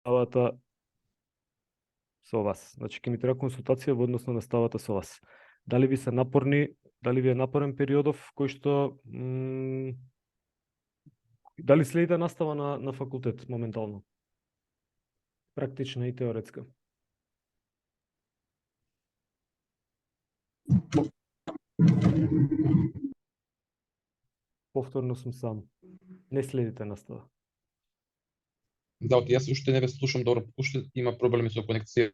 наставата со вас. Значи ќе ми треба консултација во однос на наставата со вас. Дали ви се напорни, дали ви е напорен периодов кој што дали следите настава на факултет моментално? Практична и теоретска. Повторно сум сам. Не следите настава. Да, јас уште не ве слушам добро, уште има проблеми со конекцијата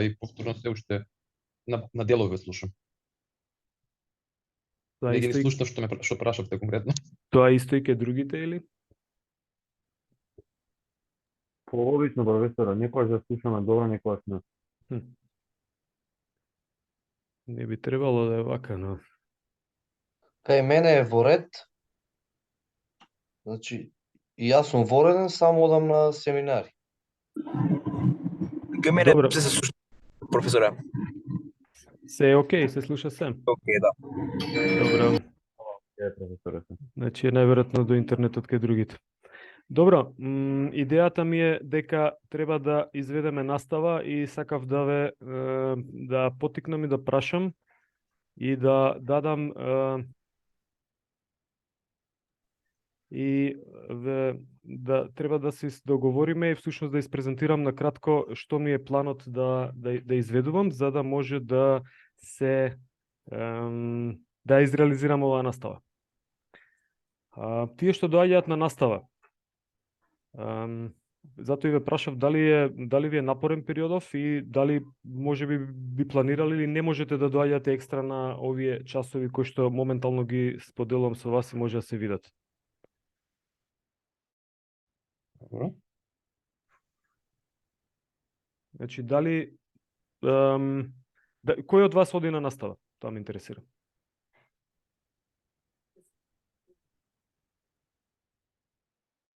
и повторно се уште на делови ве слушам. Тоа Не ги исто не и слушнав што прашавте конкретно. тоа исто и ке другите или? Половично, професора, некојаш да слушаме добро, некојаш не. Не би требало да е вака, но Кај мене е во ред. Значи, и јас сум вореден, само одам на семинари. Кај мене Добро. се слуша, професоре. се е окей, се слуша се. Окей, да. Добро. Е, професоре. Значи е најверојатно до интернетот кај другите. Добро, идејата ми е дека треба да изведеме настава и сакав да ве да потикнам и да прашам и да дадам и да треба да се договориме и всушност да испрезентирам на кратко што ми е планот да изведувам за да може да се да изреализирам оваа настава. Тие што доаѓаат на настава, затоа и ве прашав дали ви е напорен периодов и дали можеби би планирали или не можете да доаѓате екстра на овие часови кои што моментално ги споделувам со вас и може да се видат. Добро. Значи дали кој од вас оди на настава? Тоа ме интересира.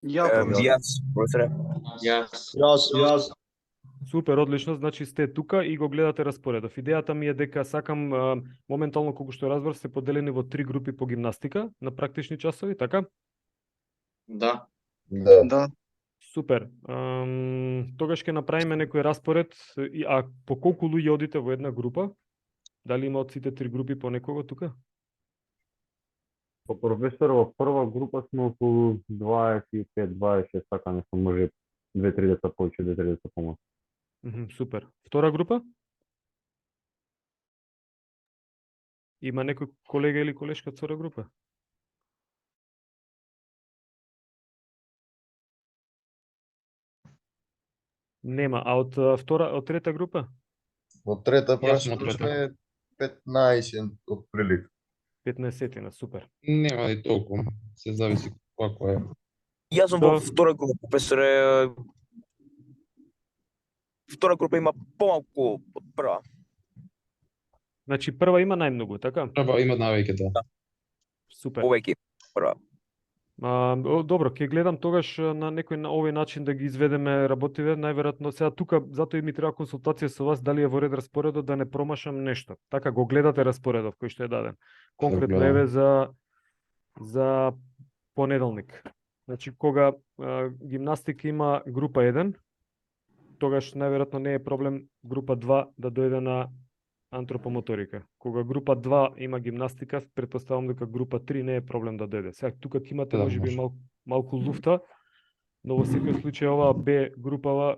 Јас, професоре. Јас. Супер, одлично, значи сте тука и го гледате распоредов. Идејата ми е дека сакам моментално колку што разбрав се поделени во 3 групи по гимнастика на практични часови, така? Да. Да. Супер. Тогаш ќе направиме некој распоред, а по колку луѓе одите во една група? Дали има од сите 3 групи по некого тука? По професор, во прва група сме околу 25-26, така нешто, може 2-3 деца повеќе, 2-3 деца помалку. Супер. Втора група? Има некој колега или колешка од втора група? Нема. А од трета група? Во трета Јас сум од прашка трета. сме 15 отприлика. 15-на, супер. Нема и толку, се зависи како е. Јас сум во втора група, професоре. Втора група има помалку од прва. Значи прва има најмногу, така? Прва има навеќе, да. Супер. Повеќе прва. Добро, ќе гледам тогаш на некој на овој начин да ги изведеме работиве, најверојатно сега тука затоа и ми треба консултација со вас дали е во ред распоредот да не промашам нешто. Така го гледате распоредот кој што е даден. Конкретно еве за понеделник. Значи кога гимнастика има група 1, тогаш најверојатно не е проблем група 2 да дојде на антропомоторика. Кога група 2 има гимнастика, претпоставам дека група 3 не е проблем да дојде. Сега тука ќе имате Да, можеби може. малку луфта, но во секој случај оваа Б групава,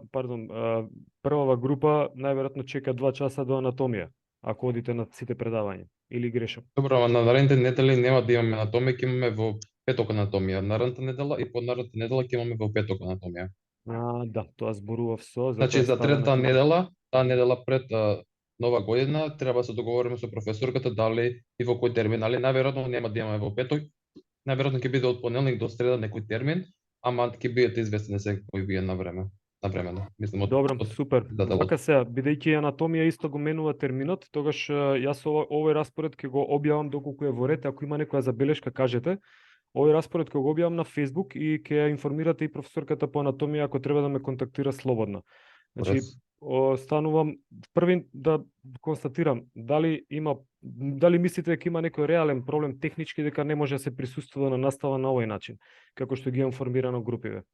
првава група најверојатно чека 2 часа до анатомија, ако одите на сите предавања или грешам. Добро, ама на наредните недели нема да имаме анатомија, ќе имаме во петок анатомија. Наредната недела и поднаредната недела ќе имаме во петок анатомија. Да, тоа зборував со. Значи за третата недела, таа недела пред Нова година, треба да се договориме со професорката дали и во кој термин, али најверојатно нема да имаме во петок. Најверојатно ќе биде од понеделник до среда некој термин, ама ќе бидете известени секој вие на време. Навремено. Мислам, Добро, супер. Така сега, бидејќи анатомија исто го менува терминот, тогаш јас овој распоред ќе го објавам доколку е во ред, ако има некоја забелешка кажете. Овој распоред ќе го објавам на Facebook и ќе ја информирате и професорката по анатомија ако треба да ме контактира слободно. Значи, станувам први да констатирам дали мислите дека има некој реален проблем технички дека не може да се присуствува на настава на овој начин, како што ги информирано групиве.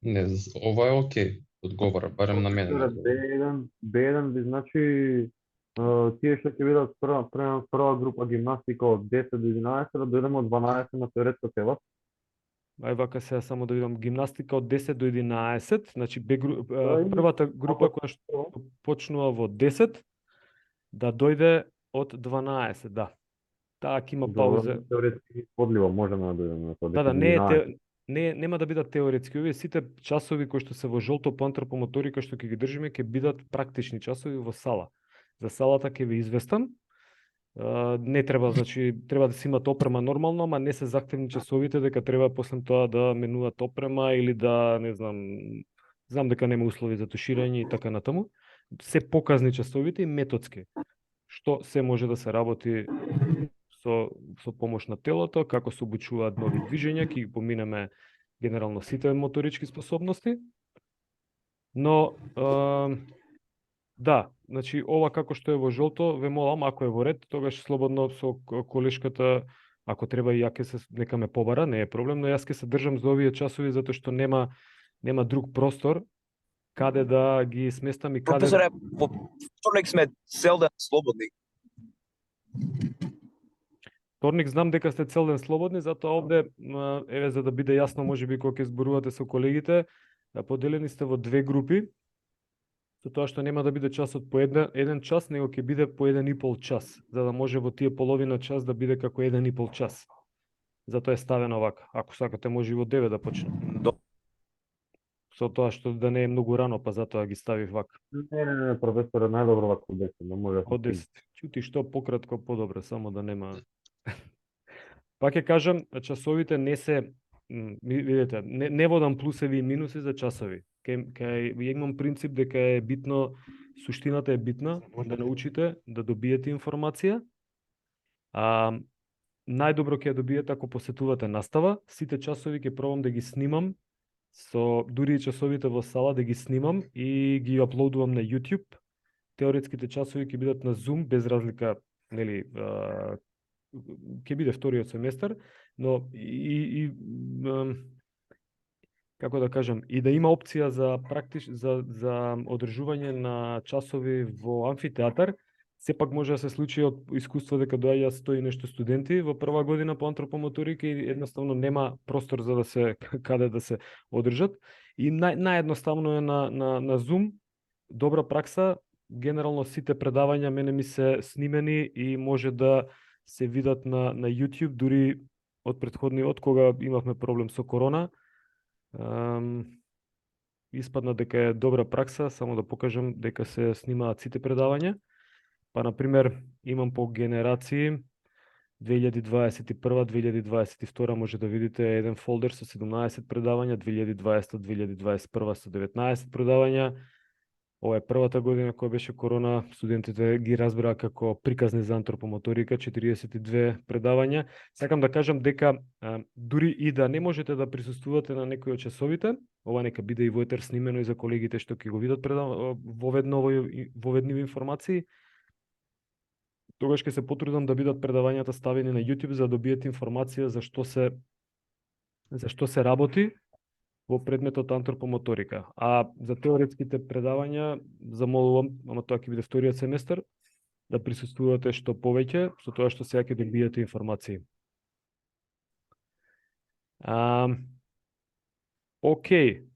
Не, ова е окей, одговара, барем на мене. Професоре, B1 би значи тие што ќе бидат прва група гимнастика од 10 до 11, да дојдеме од 12 на теоретска цела. Ај вака сега само да видам гимнастика од 10 до 11, значи и- првата група која што почнува во 10 да дојде од 12, да. Таа ќе има пауза. Теоретски подливо можеме да дојдеме од 10 Да, до не е 11. нема да бидат теоретски. Овие сите часови кои што се во жолто по антропомоторика што ќе ги држиме ќе бидат практични часови во сала. За салата ќе ви известам. Не треба, значи треба да се имат опрема нормално, ама не се захтевни часовите дека треба после тоа да менуваат опрема или да, не знам дека нема услови за туширање и така натаму. Се показни часовите и методски. Што се може да се работи со помош на телото, како се обучуваат нови движења, ќе ги поминеме генерално сите моторички способности. Но да, значи ова како што е во жолто, ве молам, ако е во ред, тогаш слободно со колешката, ако треба и ја ќе се нека ме побара, не е проблем, но јас ќе се држам за овие часови затоа што нема друг простор каде да ги сместам и каде. Професоре, во вторник сме цел ден слободни. Вторник знам дека сте цел ден слободни, затоа овде, еве за да биде јасно, можеби кога ќе зборувате со колегите, поделени сте во две групи, со тоа што нема да биде часот по еден час, него ќе биде по 1,5 час, за да може во тие половина час да биде како 1,5 час. Затоа е ставено вака. Ако сакате, може и во 9 да почне. Со тоа што да не е многу рано, па затоа ги ставив вака. Не, професоре, најдобро вака од 10, да може да се Од 10. Чути што пократко подобро, само да нема. Пак ќе кажам, часовите не се, видите, не водам плусеви и минуси за часови. Кај имам принцип дека е битно, суштината е битна, да научите, да добиете информација. Најдобро ќе ја добиете ако посетувате настава. Сите часови ќе пробам да ги снимам, дури и часовите во сала да ги снимам и ги аплодувам на YouTube. Теоретските часови ќе бидат на Zoom, без разлика, нели, ќе биде вториот семестар, но како да кажам, и да има опција за за одржување на часови во амфитеатар, сепак може да се случи од искуство дека доаѓаат 100 и нешто студенти во прва година по антропомоторика и едноставно нема простор за да се каде да се одржат. И наједноставно е на Zoom, добра пракса, генерално сите предавања мене ми се снимени и може да се видат на YouTube, дури од претходниот кога имавме проблем со корона. Испадна дека е добра пракса, само да покажам дека се снимаат сите предавања. Па, например, имам по генерации 2021-2022 може да видите еден фолдер со 17 предавања, 2020-2021 со 19 предавања. Ова е првата година која беше корона, студентите ги разбраа како приказни за антропомоторика, 42 предавања. Сакам да кажам дека дури и да не можете да присуствувате на некои од часовите, ова нека биде и во етер снимено и за колегите што ќе го видат воведниви информации, тогаш ќе се потрудам да бидат предавањата ставени на YouTube за да добиете информација за што се работи во предметот антропомоторика. А за теоретските предавања замолувам, ама тоа ќе биде вториот семестар, да присуствувате што повеќе, со тоа што сега ќе добиете информации. Океј.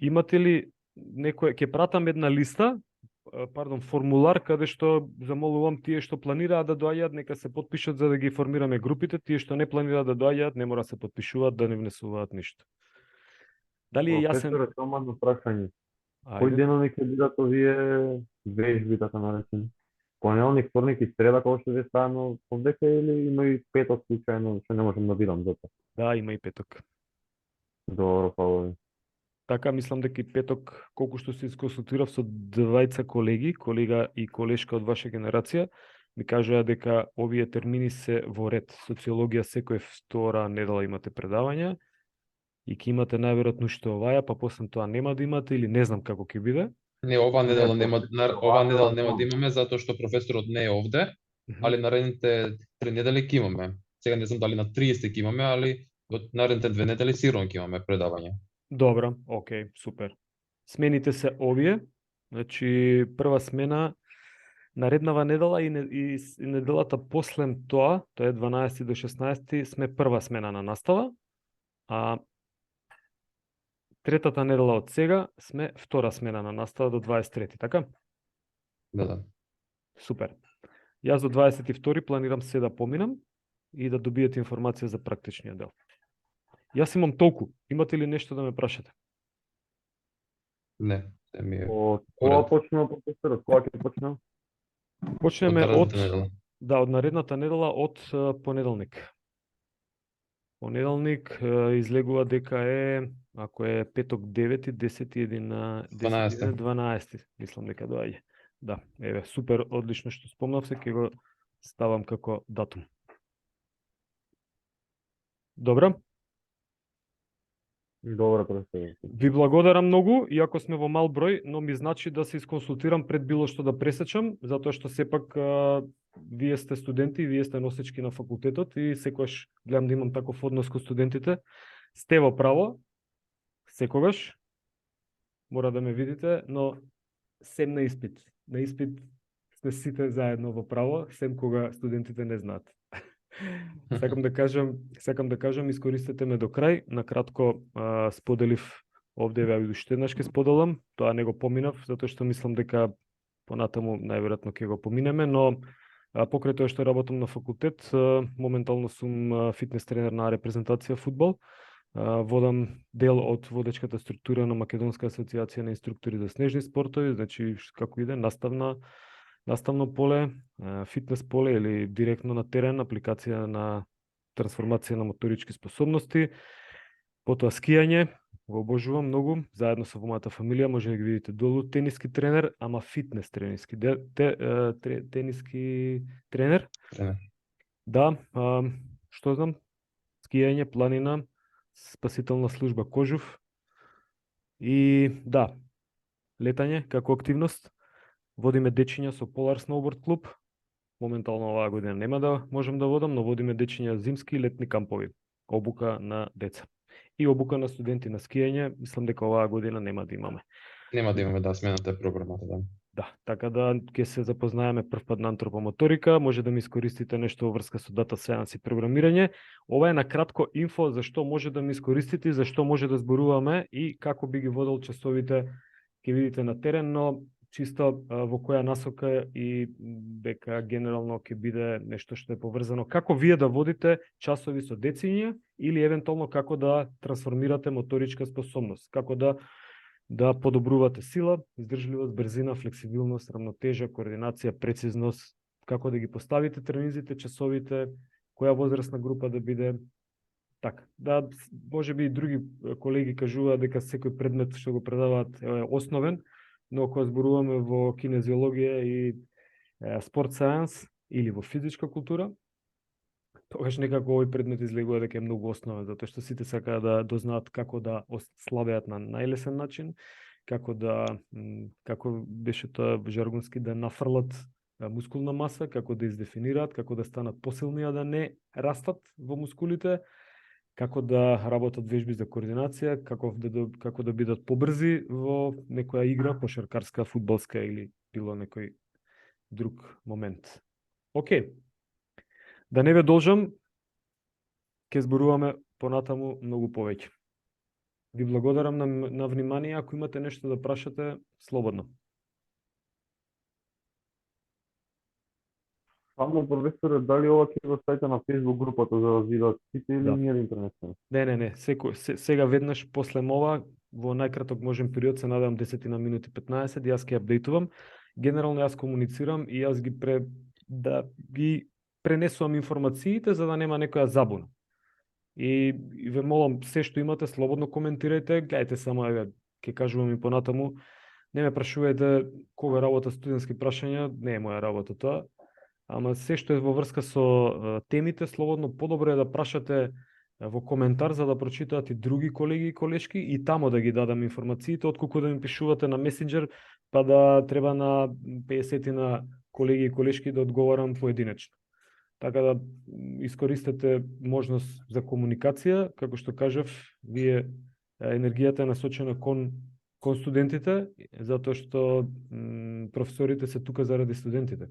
Имате ли некој, ќе пратам една листа, формулар каде што замолувам тие што планираат да доаѓаат, нека се потпишат за да ги формираме групите, тие што не планираат да доаѓаат, не мора да се потпишуваат, да не внесуваат ништо. Дали е јасен? Професоре, само едно прашање. Кој денови ќе бидат овие вежби, така наречени? Понеделник, вторник и среда, кога што ве ставено овдека, или има и петок случајно, што не можам да видам затоа? Да, има и петок. Добро, фала. Така, мислам дека и петок, колку што се исконсултирав со двајца колеги, колега и колешка од ваша генерација, ми кажаа дека овие термини се во ред. Социологија секој втора недела имате предавања и ќе имате најверојатно што оваја, па после тоа нема да имате или не знам како ќе биде. Не, ова недела нема да имаме затоа што професорот не е овде, али наредните 3 недели ќе имаме. Сега не знам дали на 30 ќе имаме, али во наредните 2 недели сигурно ќе имаме предавање. Добро, окей, супер. Смените се овие. Значи, прва смена нареднава недела и неделата после тоа е 12 до 16, сме прва смена на настава, а третата недела од сега сме втора смена на настава до 23, така? Да. Супер. Јас до 22 планирам се да поминам и да добиете информација за практичниот дел. Јас имам толку. Имате ли нешто да ме прашате? Не, се ми е. Од Уред. кога почнува професорот? Кога ќе почнува? Почнеме Од од наредната недела. да, од наредната недела од понеделник. Понеделник излегува дека е, ако е петок 9, 10, 11, 10, 12, мислам дека доаѓа. Да, еве, супер, одлично што спомнавте, ќе го ставам како датум. Добро, Добро, професор. ви благодарам многу, иако сме во мал број, но ми значи да се исконсултирам пред било што да пресечам, затоа што сепак вие сте студенти, вие сте носечки на факултетот и секогаш гледам да имам таков однос со студентите. Сте во право, секогаш, мора да ме видите, но сем на испит. На испит сме сите заедно во право, сем кога студентите не знаат. Сакам да кажам, искористете ме до крај. Накратко споделив овде, веќе уште еднаш ќе споделам, тоа не го поминав, затоа што мислам дека понатаму најверојатно ќе го поминеме, но покрај тоа што работам на факултет, моментално сум фитнес тренер на репрезентација фудбал. Водам дел од водечката структура на Македонска асоциација на инструктори за снежни спортови, значи како иде, наставно поле, фитнес поле или директно на терен, апликација на трансформација на моторички способности, потоа скијање, го обожувам многу, заедно со мојата фамилија, може да ги видите долу, тениски тренер, ама фитнес тениски тренер. Да, што знам, скијање, планина, спасителна служба Кожув и да, летање како активност. Водиме дечиња со Polar Snowboard клуб. Моментално оваа година нема да можам да водам, но водиме дечиња зимски и летни кампови. Обука на деца. И обука на студенти на скијање, мислам дека оваа година нема да имаме. Нема да имаме, да, смената е програмата, да. Да, така да ќе се запознаеме првпат на антропомоторика, може да ми искористите нешто во врска со дата сеанс и програмирање. Ова е на кратко инфо за што може да ми искористите, за што може да зборуваме и како би ги водел часовите, ќе видите на терен, но чисто во која насока и дека генерално ќе биде нешто што е поврзано. Како вие да водите часови со дециња или евентуално како да трансформирате моторичка способност, како да подобрувате сила, издржливост, брзина, флексибилност, рамнотежа, координација, прецизност, како да ги поставите тренизите, часовите, која возрастна група да биде така. Да, може би и други колеги кажуваат дека секој предмет што го предаваат е основен, но кога зборуваме во кинезиологија и спорт сајенс или во физичка култура, тогаш некако овој предмет излегува дека е многу основен, затоа што сите сакаат да дознаат како да слабеат на најлесен начин, како беше тоа жаргонски, да нафрлат мускулна маса, како да издефинираат, како да станат посилни, а да не растат во мускулите, како да работат вежби за координација, како да бидат побрзи во некоја игра, кошаркарска, фудбалска или било некој друг момент. Океј. Да не ве должам, ќе зборуваме понатаму многу повеќе. Ви благодарам на внимание, ако имате нешто да прашате, слободно. Само професоре, дали ова ќе го ставите на Facebook групата за да видат сите или Да. ние да интернет? Не, сега веднаш после ова, во најкраток можен период, се надевам 10 на минути 15, јас ќе апдейтувам. Генерално јас комуницирам и јас ги пренесувам информациите за да нема некоја забуна. И ве молам, се што имате, слободно коментирајте, гледајте само, ќе кажувам и понатаму, не ме прашувајте кога работа студентски прашања, не е моја работа тоа, ама се што е во врска со темите, слободно подобро е да прашате во коментар за да прочитаат и други колеги и колешки и тамо да ги дадам информациите, отколку да ми пишувате на месенџер, па да треба на 50 на колеги и колешки да одговарам поединечно. Така да искористете можност за комуникација, како што кажав, вие енергијата е насочена кон студентите, затоа што професорите се тука заради студентите.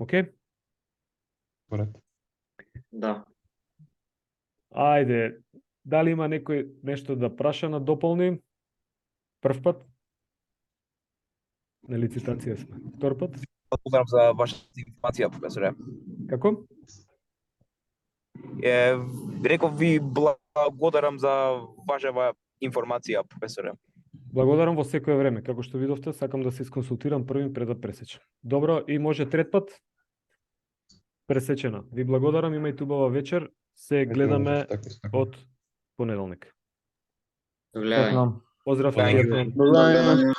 Океј? Корект. Да. Ајде, дали има некој нешто да праша на дополни? Прв пат? На лицитација сме. Втор пат? Благодарам за вашата информација, професоре. Како? Реков ви благодарам за вашава информација, професоре. Благодарам во секое време. Како што видовте, сакам да се исконсултирам први пред да пресечам. Добро, и може трет пат? Пресечена. Ви благодарам, имајте убава вечер. Се гледаме Така. од понеделник. Гледај. Сретно. Поздрав. Гледање. Добре.